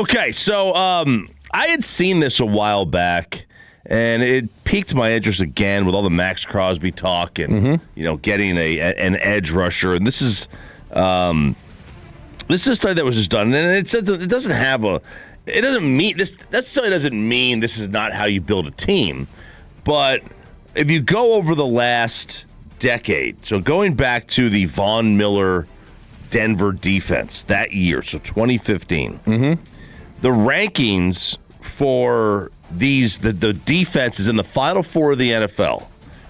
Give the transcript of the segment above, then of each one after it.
Okay, so I had seen this a while back, and it piqued my interest again with all the Max Crosby talk and getting an edge rusher. And this is a study that was just done, and it says it doesn't have a. It doesn't mean this necessarily doesn't mean this is not how you build a team, but if you go over the last decade, so going back to the Von Miller Denver defense that year, so 2015. The rankings for the defenses in the Final Four of the NFL,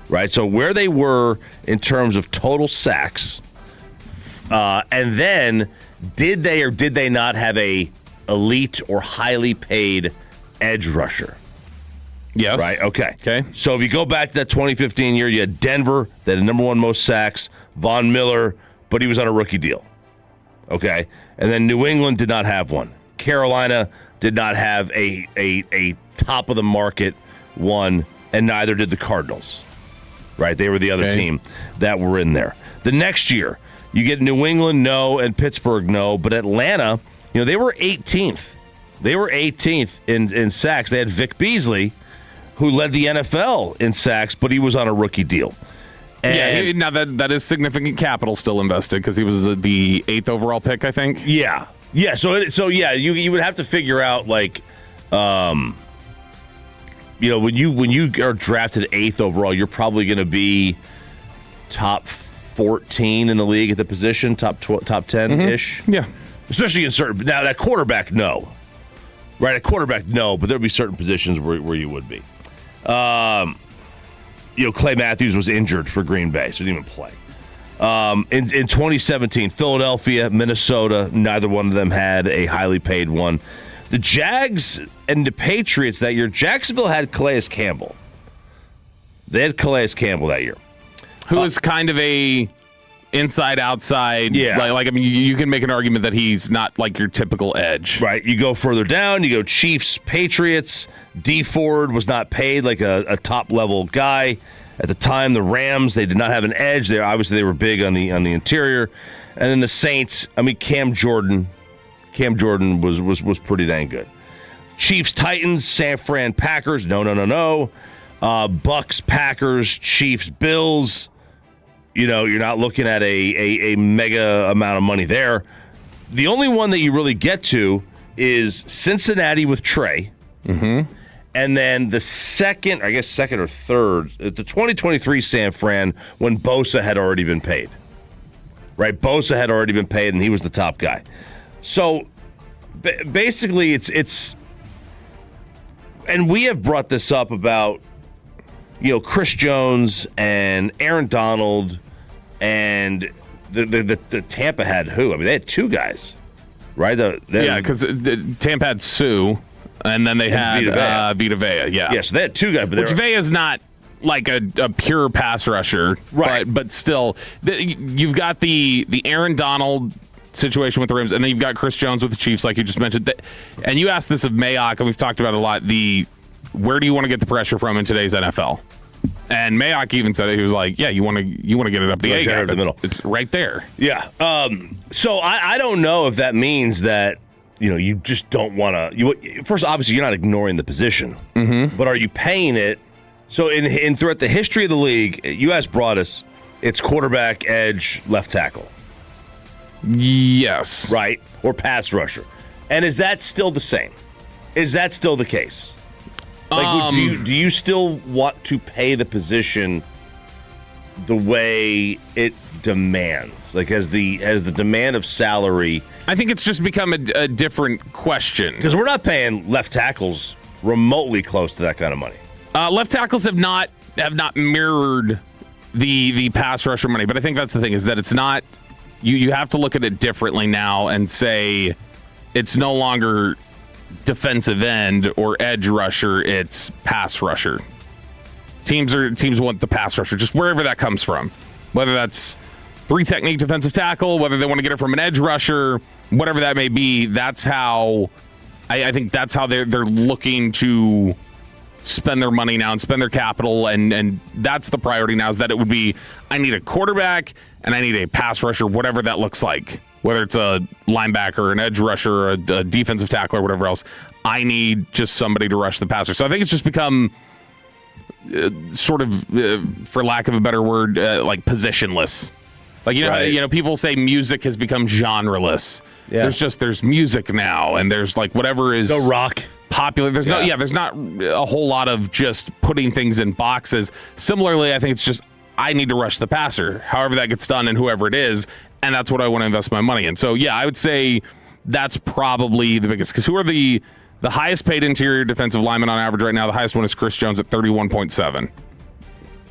right? So where they were in terms of total sacks, and then did they or did they not have a elite or highly paid edge rusher? Yes. Right? Okay. So if you go back to that 2015 year, you had Denver, that had number one most sacks, Von Miller, but he was on a rookie deal. Okay. And then New England did not have one. Carolina did not have a top of the market one, and neither did the Cardinals. Right? They were the other team that were in there. The next year, you get New England, no, and Pittsburgh, no, but Atlanta, they were 18th. They were 18th in sacks. They had Vic Beasley, who led the NFL in sacks, but he was on a rookie deal. And now that is significant capital still invested because he was the 8th overall pick, I think. Yeah. So you would have to figure out when you are drafted 8th overall, you're probably going to be top 14 in the league at the position, top 10 ish. Yeah, especially in certain. Now that quarterback, no, right? A quarterback, no, but there'd be certain positions where you would be. Clay Matthews was injured for Green Bay, so he didn't even play. In 2017, Philadelphia, Minnesota, neither one of them had a highly paid one. The Jags and the Patriots that year, Jacksonville had Calais Campbell. They had Calais Campbell that year. Who is kind of a inside-outside. Yeah. You can make an argument that he's not like your typical edge. Right. You go further down, you go Chiefs, Patriots. D Ford was not paid like a top-level guy. At the time, the Rams, they did not have an edge. They were big on the interior. And then the Saints, Cam Jordan was pretty dang good. Chiefs, Titans, San Fran, Packers, no. Bucks, Packers, Chiefs, Bills. You're not looking at a mega amount of money there. The only one that you really get to is Cincinnati with Trey. Mm-hmm. And then the second or third, the 2023 San Fran, when Bosa had already been paid. Right? Bosa had already been paid, and he was the top guy. So, basically, it's and we have brought this up about, Chris Jones and Aaron Donald, and the Tampa had who? They had two guys, right? Because Tampa had Sue. And then they had Vita Vea, yeah. Yeah, so they had two guys. Which Vea's not like a pure pass rusher. Right. But still, you've got the Aaron Donald situation with the Rams, and then you've got Chris Jones with the Chiefs, like you just mentioned. And you asked this of Mayock, and we've talked about it a lot, where do you want to get the pressure from in today's NFL? And Mayock even said it. He was like, yeah, you want to get it up the A-gap. The middle. It's right there. Yeah. So I don't know if that means that you just don't want to. First, obviously, you're not ignoring the position, but are you paying it? So, in throughout the history of the league, U.S. Broadus, it's quarterback, edge, left tackle. Yes, right, or pass rusher. And is that still the same? Is that still the case? Like, do you still want to pay the position the way it demands? Like, has the demand of salary? I think it's just become a different question. Because we're not paying left tackles remotely close to that kind of money. Left tackles have not mirrored the pass rusher money, but I think that's the thing, is that it's not. You have to look at it differently now and say it's no longer defensive end or edge rusher, it's pass rusher. Teams want the pass rusher, just wherever that comes from. Whether that's 3-technique defensive tackle, whether they want to get it from an edge rusher, whatever that may be, that's how I think that's how they're looking to spend their money now and spend their capital, and that's the priority now, is that it would be, I need a quarterback and I need a pass rusher, whatever that looks like. whether it's a linebacker, an edge rusher, a defensive tackle, or whatever else. I need just somebody to rush the passer. So I think it's just become sort of, for lack of a better word, like positionless. Like, people say music has become genreless. Yeah. There's music now, and there's like whatever is no rock popular. There's not a whole lot of just putting things in boxes. Similarly, I think it's just I need to rush the passer, however that gets done, and whoever it is, and that's what I want to invest my money in. So yeah, I would say that's probably the biggest. Because who are the highest paid interior defensive lineman on average right now? The highest one is Chris Jones at 31.7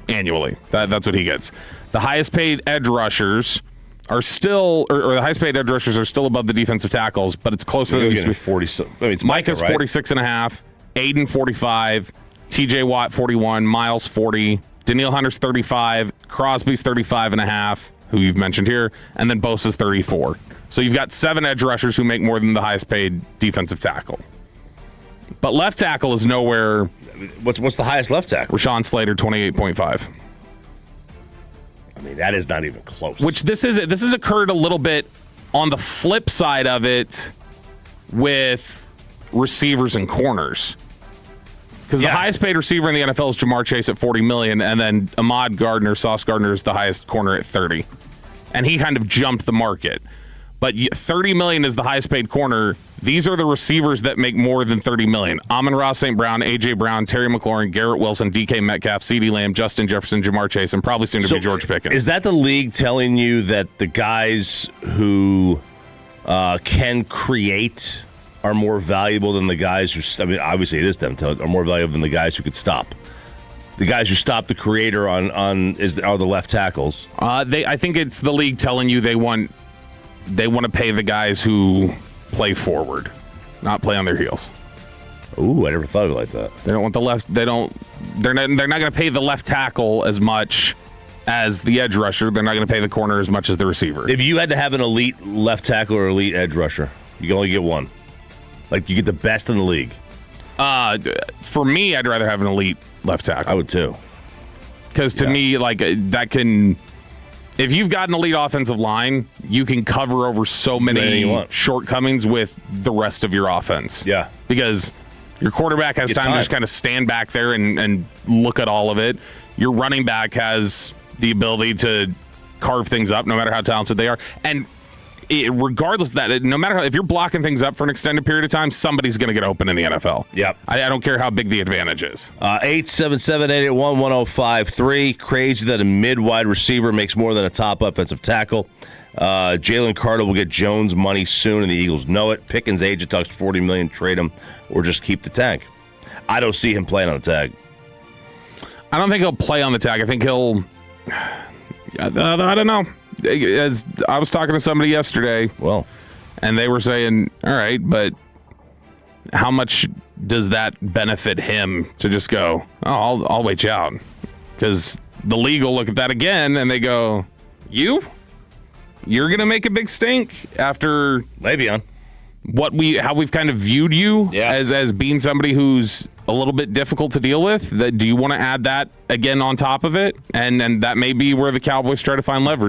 annually. That's what he gets. The highest paid edge rushers are still, or the highest paid edge rushers are still above the defensive tackles, but it's closer than it used to be. 40. I mean, it's Micah's right? 46.5, Aiden 45, TJ Watt 41, Miles 40, Danielle Hunter's 35, Crosby's 35.5, who you've mentioned here, and then Bosa's 34. So you've got 7 edge rushers who make more than the highest paid defensive tackle. But left tackle is nowhere. What's the highest left tackle? Rashawn Slater, 28.5. I mean, that is not even close. Which this has occurred a little bit on the flip side of it with receivers and corners. Because the highest paid receiver in the NFL is Jamar Chase at $40 million, and then Sauce Gardner is the highest corner at $30 million. And he kind of jumped the market. But $30 million is the highest paid corner. These are the receivers that make more than $30 million. Amon-Ra St. Brown, A.J. Brown, Terry McLaurin, Garrett Wilson, DK Metcalf, CeeDee Lamb, Justin Jefferson, Jamar Chase, and probably soon to be George Pickens. Is that the league telling you that the guys who can create are more valuable than the guys who, I mean, obviously it is them, are more valuable than the guys who could stop? The guys who stop the creator are the left tackles. I think it's the league telling you they want to pay the guys who play forward, not play on their heels. Ooh, I never thought of it like that. They don't want the left. They're not going to pay the left tackle as much as the edge rusher. They're not going to pay the corner as much as the receiver. If you had to have an elite left tackle or elite edge rusher, you can only get one. Like, you get the best in the league. For me, I'd rather have an elite left tackle. I would too. Because to me, like, that can. If you've got an elite offensive line, you can cover over so many shortcomings with the rest of your offense. Yeah. Because your quarterback has time to just kind of stand back there and look at all of it. Your running back has the ability to carve things up no matter how talented they are. And regardless of that, no matter if you're blocking things up for an extended period of time, somebody's going to get open in the NFL. Yep. I don't care how big the advantage is. 877-881-1053. Crazy that a mid-wide receiver makes more than a top offensive tackle. Jalen Carter will get Jones money soon, and the Eagles know it. Pickens' agent talks $40 million, trade him, or just keep the tag. I don't see him playing on the tag. I don't think he'll play on the tag. I think he'll. I don't know. As I was talking to somebody yesterday, and they were saying, all right, but how much does that benefit him to just go, oh, I'll wait you out? Because the league will look at that again, and they go, you're going to make a big stink after Le'Veon. How we've kind of viewed you as being somebody who's a little bit difficult to deal with. Do you want to add that again on top of it? And that may be where the Cowboys try to find leverage.